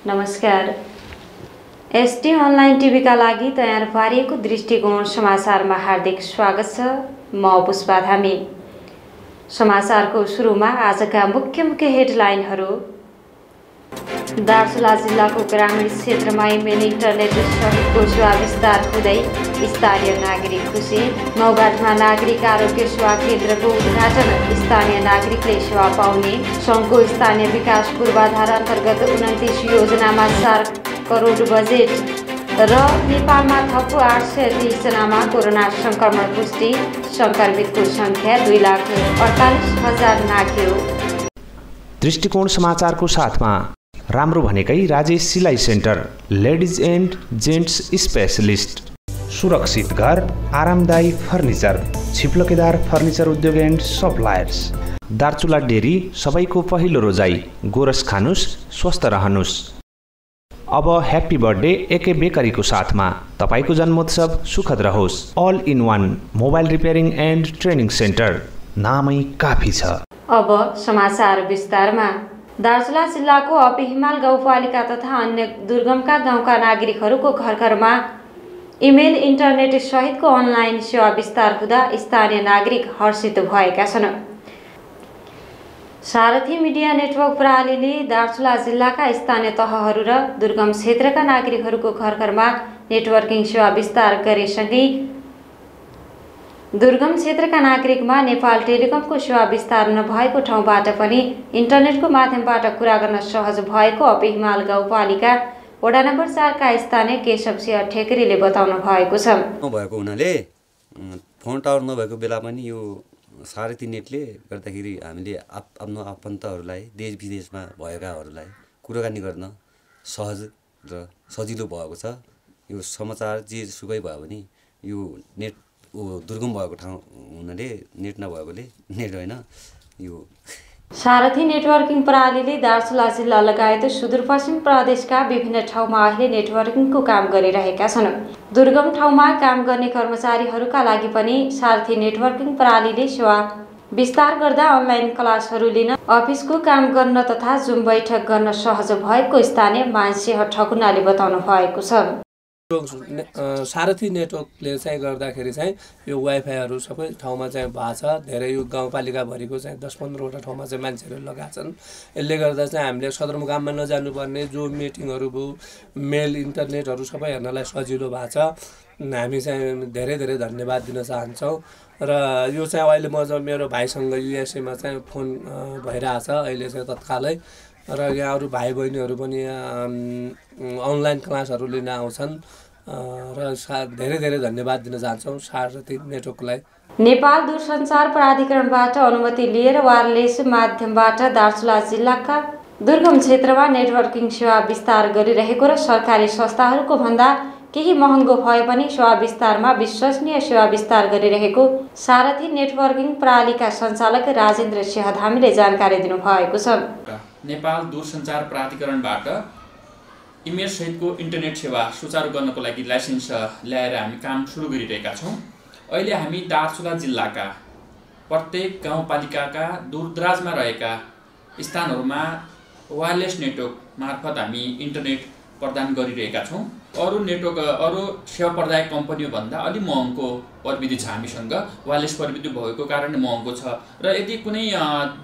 नमस्कार। ST online टिभीका लागि तयार पारिएको दृष्टिकोण समाचारमा हार्दिक स्वागत छ। म पुष्पा धामी। समाचारको सुरुमा आजका मुख्य हेडलाइनहरू। दार्चुला जिल्लाको ग्रामीण क्षेत्रमा इमेल इन्टरनेट सहितको सेवा विस्तार हुँदै स्थानीय नागरिक खुसी। नौगाँठमा नागरिक आरोग्य सेवा केन्द्रको उद्घाटन, स्थानीय नागरिकले सेवा पाउने। सङ्घको स्थानीय विकास पूर्वाधार अन्तर्गत 29 योजनामा 4 करोड बजेट र नेपालमा थप 830 जनामा कोरोना संक्रमण पुष्टि। संक्रमितको संख्या 2,48,000 नाघ्यो। दृष्टिकोण समाचारको साथमा राम्रो भनेकै राजेश सिलाइ centre, ladies and gents specialist, सुरक्षित घर, आरामदायी फर्निचर, छिप्लकेदार फर्निचर उद्योग एन्ड सप्लायर्स। दार्चुला डेरी, सबैको पहिलो रोजाई। गोरस खानुस्, स्वस्थ रहनुस्। अब ह्याप्पी बर्थडे एके बेकरीको साथमा तपाईको जन्मोत्सव सुखद रहोस्। All in one mobile repairing and training centre, नामै काफी छ। अब समाचार विस्तारमा। दार्चुला जिल्लाको अपी हिमाल गाउँपालिका तथा अन्य दुर्गमका गाउँका नागरिकहरूको घर घरमा इमेल इन्टरनेट सहितको अनलाइन सेवा विस्तार हुँदा स्थानीय नागरिक हर्षित भएका छन्। सारथी मिडिया नेटवर्क प्रणालीले दार्चुला जिल्लाका स्थानीय तहहरू र दुर्गम क्षेत्रका नागरिकहरूको घर घरमा नेटवर्किङ सेवा विस्तार गरेसँगै दुर्गम क्षेत्रका नागरिकमा नेपाल टेलिकमको सेवा विस्तार नभएको ठाउँबाट पनि इन्टरनेटको माध्यमबाट कुरा गर्न सहज भएको अपी हिमाल गाउँपालिका वडा नम्बर 4 का स्थानीय केशव सिंह ठेकरीले बताउनु भएको छ। भएको हुनाले फोन टावर नभएको बेला पनि यो सारथी नेटले गर्दाखेरि हामीले आफ्नो आफन्तहरूलाई देश विदेशमा भएकाहरूलाई कुराकानी गर्न सहज र सजिलो भएको छ। यो समाचार जे सुकै भयो भने यो नेट दुर्गम भएको ठाउँ हुनाले नेट नभएकोले नेट होइन यो सारथी नेटवर्किङ प्रणालीले दार्चुला जिल्ला लगायत सुदूरपश्चिम प्रदेशका विभिन्न ठाउँमा अहिले नेटवर्किङको काम गरिरहेका छन्। दुर्गम ठाउँमा काम गर्ने कर्मचारीहरूका लागि पनि सारथी नेटवर्किङ प्रणालीले सेवा विस्तार गर्दा अनलाइन क्लासहरू लिन, अफिसको काम गर्न तथा जुम बैठक गर्न सहज भएको स्थानीय मान्छे ठकुनाले बताउनु भएको छ। सारथी नेटवर्कले चाहिँ गर्दाखेरि चाहिँ यो वाइफाईहरू सबै ठाउँमा चाहिँ भएको छ। धेरै यो गाउँपालिकाभरिको चाहिँ 10-15 वटा ठाउँमा चाहिँ मान्छेहरू लगाएका छन्। यसले गर्दा चाहिँ हामीले सदरमुकाममा नजानुपर्ने जो मिटिङहरू भयो, मेल इन्टरनेटहरू सबै हेर्नलाई सजिलो भएको छ। हामी चाहिँ धेरै धेरै धन्यवाद दिन चाहन्छौँ। र यो चाहिँ अहिले म मेरो भाइसँग युएसएमा चाहिँ फोन भइरहेछ अहिले चाहिँ तत्कालै। र यहाँ अरू भाइ बहिनीहरू पनि अनलाइन क्लासहरू लिन आउँछन् र धेरै धेरै धन्यवाद दिन चाहन्छौँ सारथी नेटवर्कलाई। नेपाल दूरसञ्चार प्राधिकरणबाट अनुमति लिएर वायरलेस माध्यमबाट दार्चुला जिल्लाका दुर्गम क्षेत्रमा नेटवर्किङ सेवा विस्तार गरिरहेको र सरकारी संस्थाहरूको भन्दा केही महँगो भए पनि सेवा विस्तारमा विश्वसनीय सेवा विस्तार गरिरहेको सारथी नेटवर्किङ प्रणालीका सञ्चालक राजेन्द्र सिंह धामीले जानकारी दिनुभएको छ। नेपाल दूरसञ्चार प्राधिकरणबाट इमेल सहितको इन्टरनेट सेवा सुचारू गर्नको लागि लाइसेन्स ल्याएर हामी काम सुरु गरिरहेका छौँ। अहिले हामी दार्चुला जिल्लाका प्रत्येक गाउँपालिकाका दूरदराजमा रहेका स्थानहरूमा वायरलेस नेटवर्क मार्फत हामी इन्टरनेट प्रदान गरिरहेका छौँ। अरू नेटवर्क अरू सेवा प्रदायक कम्पनीभन्दा अलि महँगो प्रविधि छ हामीसँग। वायरलेस प्रविधि भएको कारणले महँगो छ र यदि कुनै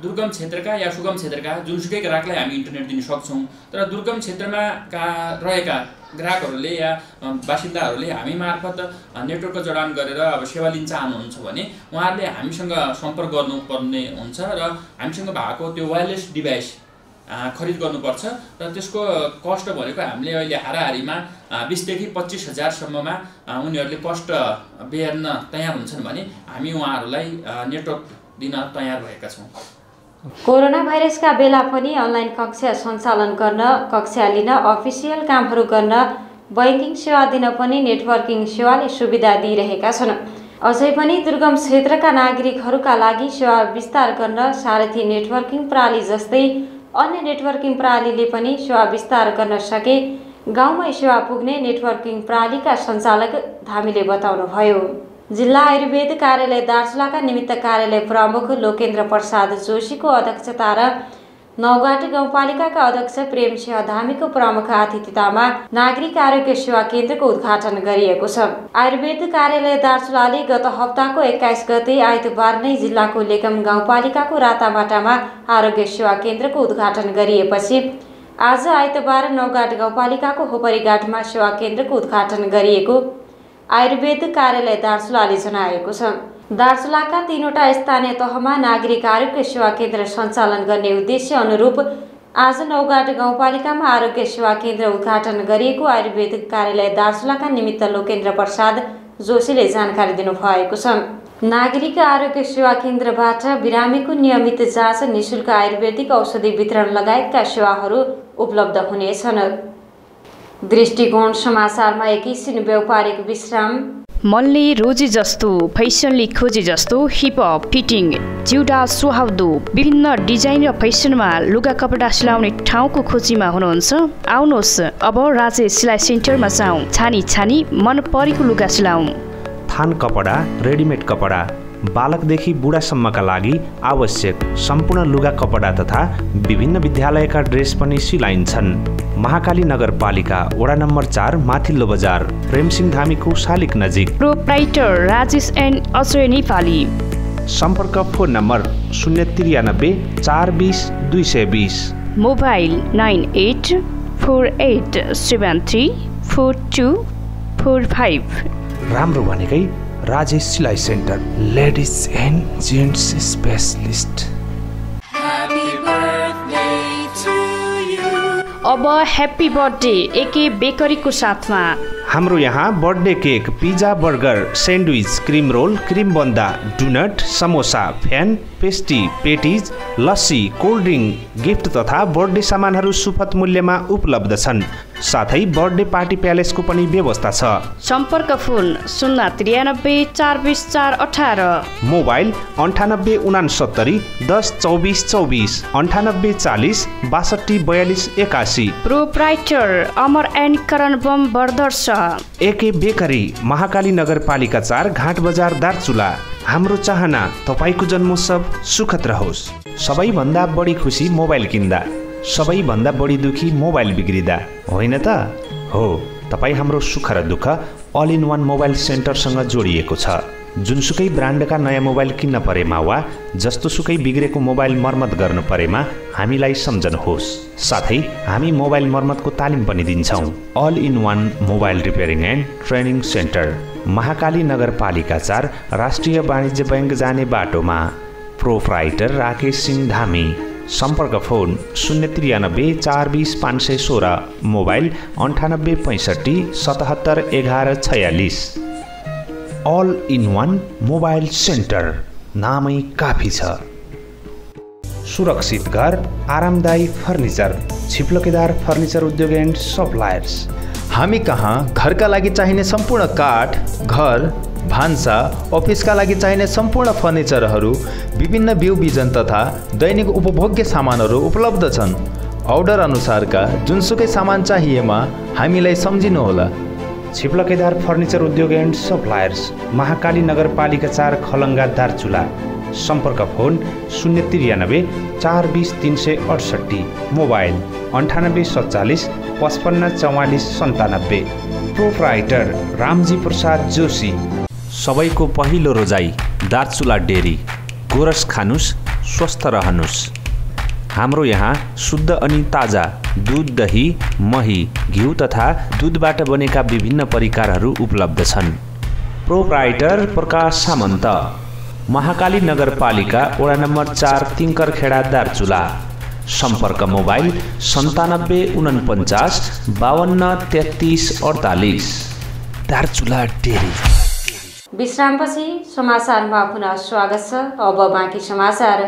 दुर्गम क्षेत्रका या सुगम क्षेत्रका जुनसुकै ग्राहकलाई हामी इन्टरनेट दिन सक्छौँ। तर दुर्गम क्षेत्रमा रहेका ग्राहकहरूले या बासिन्दाहरूले हामी मार्फत नेटवर्कको जडान गरेर अब सेवा लिन चाहनुहुन्छ भने उहाँहरूले हामीसँग सम्पर्क गर्नुपर्ने हुन्छ र हामीसँग भएको त्यो वायरलेस डिभाइस खरिद गर्नुपर्छ र त्यसको कस्ट भनेको हामीले अहिले हाराहारीमा 20,000 देखि 25,000 सम्ममा उनीहरूले कस्ट बेर्न तयार हुन्छन् भने हामी उहाँहरूलाई नेटवर्क दिन तयार भएका छौँ। कोरोना भाइरसका बेला पनि अनलाइन कक्षा सञ्चालन गर्न, कक्षा लिन, अफिसियल कामहरू गर्न, बैंकिङ सेवा दिन पनि नेटवर्किङ सेवाले सुविधा दिइरहेका छन्। अझै पनि दुर्गम क्षेत्रका नागरिकहरूका लागि सेवा विस्तार गर्न सारथी नेटवर्किङ प्रणाली जस्तै अन्य नेटवर्किङ प्रणालीले पनि सेवा विस्तार गर्न सके गाउँमै सेवा पुग्ने नेटवर्किङ प्रणालीका सञ्चालक धामीले बताउनुभयो। जिल्ला आयुर्वेद कार्यालय दार्चुलाका निमित्त कार्यालय प्रमुख लोकेन्द्र प्रसाद जोशीको अध्यक्षता र नौगाटे गाउँपालिकाका अध्यक्ष प्रेमसिंह धामीको प्रमुख अतिथितामा नागरिक आरोग्य सेवा केन्द्रको उद्घाटन गरिएको छ। आयुर्वेद कार्यालय दार्चुलाले गत हप्ताको 21 गते आइतबार नै जिल्लाको लेकम गाउँपालिकाको रातामाटामा आरोग्य सेवा केन्द्रको उद्घाटन गरिएपछि आज आइतबार नौगाट गाउँपालिकाको होपरीघाटमा सेवा केन्द्रको उद्घाटन गरिएको आयुर्वेद कार्यालय दार्चुलाले जनाएको छ। दार्चुलाका 3वटा स्थानीय तहमा नागरिक आरोग्य सेवा केन्द्र सञ्चालन गर्ने उद्देश्य अनुरूप आज नौगाट गाउँपालिकामा आरोग्य सेवा केन्द्र उद्घाटन गरिएको आयुर्वेद कार्यालय दार्चुलाका निमित्त लोकेन्द्र प्रसाद जोशीले जानकारी दिनुभएको छ। नागरिक आरोग्य सेवा केन्द्रबाट बिरामीको नियमित जाँच, निःशुल्क आयुर्वेदिक औषधि वितरण लगायतका सेवाहरू उपलब्ध हुनेछन्। दृष्टिकोण समाचारमा एकैछिन व्यापारिक विश्राम। मनले रोजे जस्तो, फैसनले खोजे जस्तो हिपहप, फिटिङ, चिउडा सुहाउँदो विभिन्न डिजाइन र फैसनमा लुगा कपडा सिलाउने ठाउँको खोजीमा हुनुहुन्छ? आउनुहोस्, अब राजेश सिलाइ सेन्टरमा जाउँ। छानी छानी मन परेको लुगा सिलाउँ। थान कपडा, रेडिमेड कपडा, बालकदेखि बुढासम्मका लागि आवश्यक सम्पूर्ण लुगा कपडा तथा विभिन्न विद्यालयका ड्रेस पनि सिलाइन्छन्। महाकाली नगरपालिका वडा नम्बर 4 माथिल्लो बजार, प्रेमसिंह धामीको शालिक नजिक। Proprietor Rajesh and Ajay Nepali. सम्पर्क फोन नम्बर 093 420 220। मोबाइल 9848734245। राम्रो भनेकै राजेश सिलाइ centre, ladies and gents specialist. अब ह्याप्पी बर्थडे एके बेकरीको साथमा। हाम्रो यहाँ birthday cake, pizza, burger, sandwich, cream roll, cream बन्दा, डोनट, समोसा, फ्यान, pastry, patties, lassi, cold drink, gift तथा बर्थडे सामानहरू सुपथ मूल्यमा उपलब्ध छन्। साथै बर्थडे पार्टी प्यालेसको पनि व्यवस्था छ। सम्पर्क phone 093 420 418। Mobile 98 69 10 24 24, 98 40 62 42 81। Proprietor Amar and Karan Bam brothers. AK bakery, Mahakali नगरपालिका 4 घाट बजार दार्चुला। हाम्रो चाहना तपाईको जन्मोत्सव सुखद रहोस्। सबैभन्दा बढी खुसी मोबाइल किन्दा, सबैभन्दा बढी दुखी मोबाइल बिग्रिँदा, होइन त? हो, तपाईँ हाम्रो सुख र दुःख अल इन वान मोबाइल सेन्टरसँग जोडिएको छ। जुनसुकै ब्रान्डका नयाँ मोबाइल किन्न परेमा वा जस्तोसुकै बिग्रेको मोबाइल मर्मत गर्नु परेमा हामीलाई सम्झनुहोस्। साथै हामी मोबाइल मर्मतको तालिम पनि दिन्छौँ। All in one mobile repairing and training centre, Mahakali नगरपालिका 4 राष्ट्रिय वाणिज्य बैंक जाने बाटोमा। प्रोप्राइटर राकेश सिंह धामी। सम्पर्क phone 093 420 516, mobile 98 65 77 11 46। All in one mobile centre, नामै काफी छ। सुरक्षित घर, आरामदायी फर्निचर, छिप्लकेदार फर्निचर उद्योग एन्ड सप्लायर्स। हामी कहाँ घरका लागि चाहिने सम्पूर्ण काठ, घर, भान्सा, अफिसका लागि चाहिने सम्पूर्ण फर्निचरहरू, विभिन्न बिउ बिजन तथा दैनिक उपभोग्य सामानहरू उपलब्ध छन्। अर्डर अनुसारका जुनसुकै सामान चाहिएमा हामीलाई सम्झिनुहोला। छिप्लकेदार फर्निचर उद्योग एन्ड सप्लायर्स, महाकाली नगरपालिका 4 खलङ्गा दार्चुला। सम्पर्क phone 093 420 368, mobile 98 47 55 44 97। Proprietor Ramji Prasad Joshi. सबैको पहिलो रोजाइ दार्चुला डेरी। गोरस खानुस्, स्वस्थ रहनुस्। हाम्रो यहाँ शुद्ध अनि ताजा दूध, दही, मही, घिउ तथा दूधबाट बनेका विभिन्न परिकारहरू उपलब्ध छन्। प्रोप्राइटर प्रकाश सामन्त, महाकाली नगरपालिका वडा नम्बर 4 तिङ्करखेडा दार्चुला। सम्पर्क मोबाइल 97 49 52 33 48। दार्चुला डेरी। विश्रामपछि समाचारमा पुनः स्वागत छ। अब बाँकी समाचार।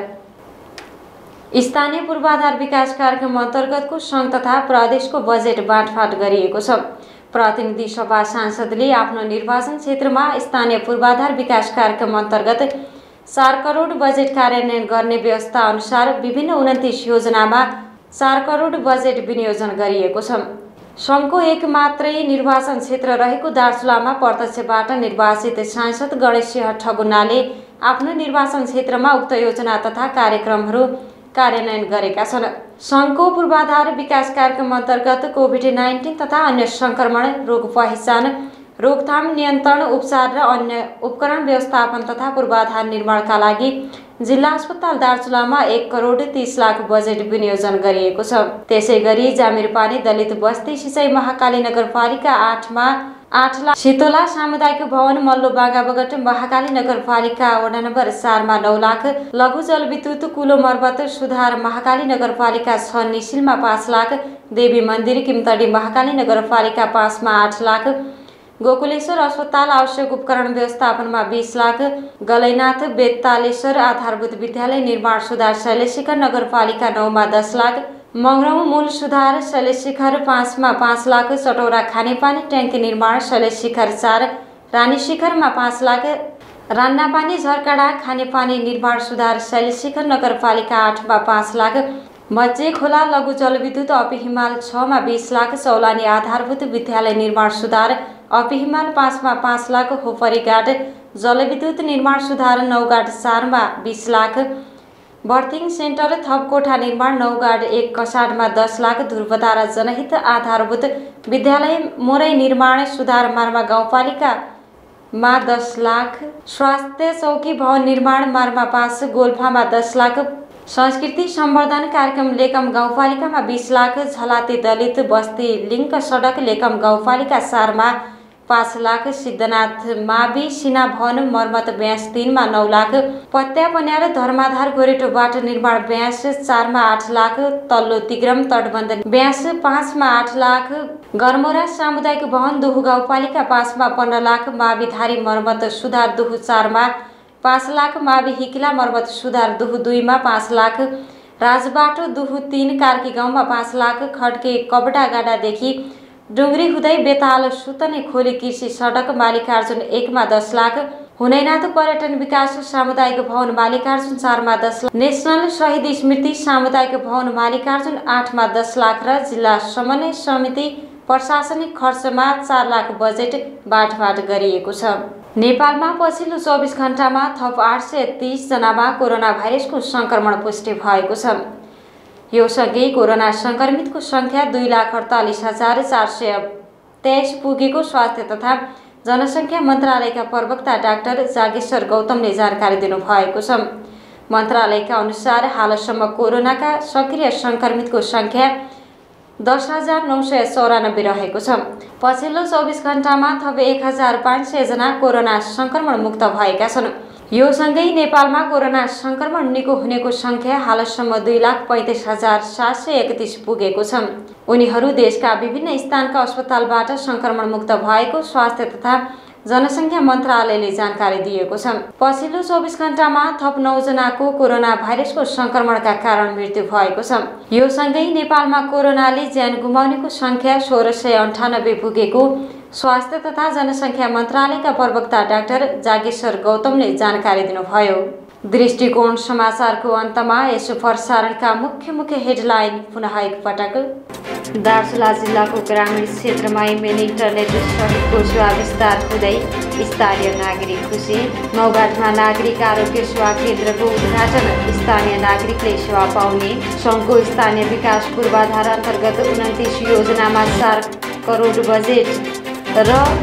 स्थानीय पूर्वाधार विकास कार्यक्रम अन्तर्गतको सङ्घ तथा प्रदेशको बजेट बाँडफाँड गरिएको छ। प्रतिनिधि सभा सांसदले आफ्नो निर्वाचन क्षेत्रमा स्थानीय पूर्वाधार विकास कार्यक्रम अन्तर्गत 4 करोड बजेट कार्यान्वयन गर्ने व्यवस्था अनुसार विभिन्न 29 योजनामा 4 करोड बजेट विनियोजन गरिएको छ। सङ्घको एक मात्रै निर्वाचन क्षेत्र रहेको दार्चुलामा प्रत्यक्षबाट निर्वाचित सांसद गणेशसिंह ठगुन्नाले आफ्नो निर्वाचन क्षेत्रमा उक्त योजना तथा कार्यक्रमहरू कार्यान्वयन गरेका छन्। सङ्घको पूर्वाधार विकास कार्यक्रम अन्तर्गत कोभिड-19 तथा अन्य सङ्क्रमण रोग पहिचान, रोकथाम, नियन्त्रण, उपचार र अन्य उपकरण व्यवस्थापन तथा पूर्वाधार निर्माणका लागि जिल्ला अस्पताल दार्चुलामा 1 करोड 30 लाख बजेट विनियोजन गरिएको छ। त्यसैगरी जामिरपानी दलित बस्ती सिँचाइ महाकाली नगरपालिका 8 मा 8 लाख, सितोला सामुदायिक भवन मल्लो बागाबगट महाकाली नगरपालिका वडा नम्बर 4 मा 9 लाख, लघु जलविद्युत कुलो मर्मत सुधार महाकाली नगरपालिका 6 निसिलमा 5 लाख, देवी मन्दिर किमतडी महाकाली नगरपालिका 5 मा 8 लाख, गोकुलेश्वर अस्पताल आवश्यक उपकरण व्यवस्थापनमा 20 लाख, गलैनाथ बेतालेश्वर आधारभूत विद्यालय निर्माण सुधार शैलेशिखर नगरपालिका 9 मा 10 लाख, मङ्ग्रौँ मूल सुधार शैलेशिखर 5 मा 5 लाख, चटौरा खानेपानी ट्याङ्की निर्माण शैलेशिखर 4, रानीशिखरमा 5 लाख, रान्नापानी झरकडा खानेपानी निर्माण सुधार शैलेशिखर नगरपालिका 8 मा 5 लाख, मज्जे खोला लघु जलविद्युत अपी हिमाल 6 मा 20 लाख, सौलानी आधारभूत विद्यालय निर्माण सुधार अपी हिमाल 5 मा 5 लाख, होपरीघाट जलविद्युत निर्माण सुधार नौगाड 4 मा 20 लाख, बर्थिङ सेन्टर थप कोठा निर्माण नौगाड 1 कसाडमा 10 लाख, ध्रुवतारा जनहित आधारभूत विद्यालय मोरै निर्माण सुधार मार्मा गाउँपालिका मा 10 लाख, स्वास्थ्य चौकी भवन निर्माण मार्मा 5, गोल्फामा 10 लाख, संस्कृति सम्वर्धन कार्यक्रम लेकम गाउँपालिकामा 20 लाख, झलाते दलित बस्ती लिङ्क सडक लेकम गाउँपालिका 4 मा 5 लाख, सिद्धनाथ मावि सिना भवन मर्मत ब्यास 3 मा 9 लाख, पत्या पन्यार धर्माधार गोरेटो बाटो निर्माण ब्यास 4 मा 8 लाख, तल्लो तिग्रम तटबन्ध ब्यास 5 मा 8 लाख, गरमोरा सामुदायिक भवन दुहु गाउँपालिका 5 मा 15 लाख, माविधारी मर्मत सुधार दुहु 4 मा 5 लाख, मावि हिकिला मर्मत सुधार दुहु 2 मा 5 लाख, राजबाटो दुहु 3 कार्की गाउँमा 5 लाख, खड्के कबडा गाडादेखि डुङ्ग्री हुँदै बेताल सुतने खोली कृषि सडक मालिकार्जुन 1 मा 10 लाख, हुनैनाथ पर्यटन विकास सामुदायिक भवन मालिकार्जुन 4 मा 10 लाख, नेसनल शहीद स्मृति सामुदायिक भवन मालिकार्जुन 8 मा 10 लाख र जिल्ला समन्वय समिति प्रशासनिक खर्चमा 4 लाख बजेट बाँडफाँड गरिएको छ। नेपालमा पछिल्लो 24 घण्टामा थप 830 जनामा कोरोना भाइरसको सङ्क्रमण पुष्टि भएको छ। यो सँगै कोरोना सङ्क्रमितको सङ्ख्या 2,48,423 पुगेको स्वास्थ्य तथा जनसङ्ख्या मन्त्रालयका प्रवक्ता डाक्टर जागेश्वर गौतमले जानकारी दिनुभएको छ। मन्त्रालयका अनुसार हालसम्म कोरोनाका सक्रिय सङ्क्रमितको सङ्ख्या 10,994 रहेको छ। पछिल्लो 24 घण्टामा थप 1,500 जना कोरोना सङ्क्रमण मुक्त भएका छन्। यो सँगै नेपालमा कोरोना सङ्क्रमण निको हुनेको सङ्ख्या हालसम्म 2,35,731 पुगेको छ। उनीहरू देशका विभिन्न स्थानका अस्पतालबाट सङ्क्रमण मुक्त भएको स्वास्थ्य तथा जनसङ्ख्या मन्त्रालयले जानकारी दिएको छ। पछिल्लो 24 घण्टामा थप 9 जनाको कोरोना भाइरसको सङ्क्रमणका कारण मृत्यु भएको छ। यो सँगै नेपालमा कोरोनाले ज्यान गुमाउनेको सङ्ख्या 1,698 पुगेको स्वास्थ्य तथा जनसङ्ख्या मन्त्रालयका प्रवक्ता डाक्टर जागेश्वर गौतमले जानकारी दिनुभयो। दृष्टिकोण समाचारको अन्तमा यसो प्रसारणका मुख्य हेडलाइन पुनः एकपटक। दार्चुला जिल्लाको ग्रामीण क्षेत्रमा इमेल इन्टरनेट सहितको सेवा विस्तार हुँदै स्थानीय नागरिक खुसी। नौगाटमा नागरिक आरोग्य सेवा केन्द्रको उद्घाटन, स्थानीय नागरिकले सेवा पाउने। सङ्घको स्थानीय विकास पूर्वाधार अन्तर्गत 29 योजनामा 4 करोड बजेट र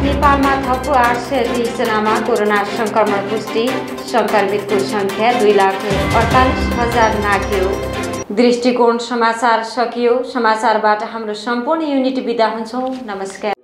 नेपालमा थप 830 जनामा कोरोना सङ्क्रमण पुष्टि। सङ्क्रमितको सङ्ख्या 2,48,000 नाघ्यो। दृष्टिकोण समाचार सकियो। समाचारबाट हाम्रो सम्पूर्ण युनिट बिदा हुन्छौँ। नमस्कार।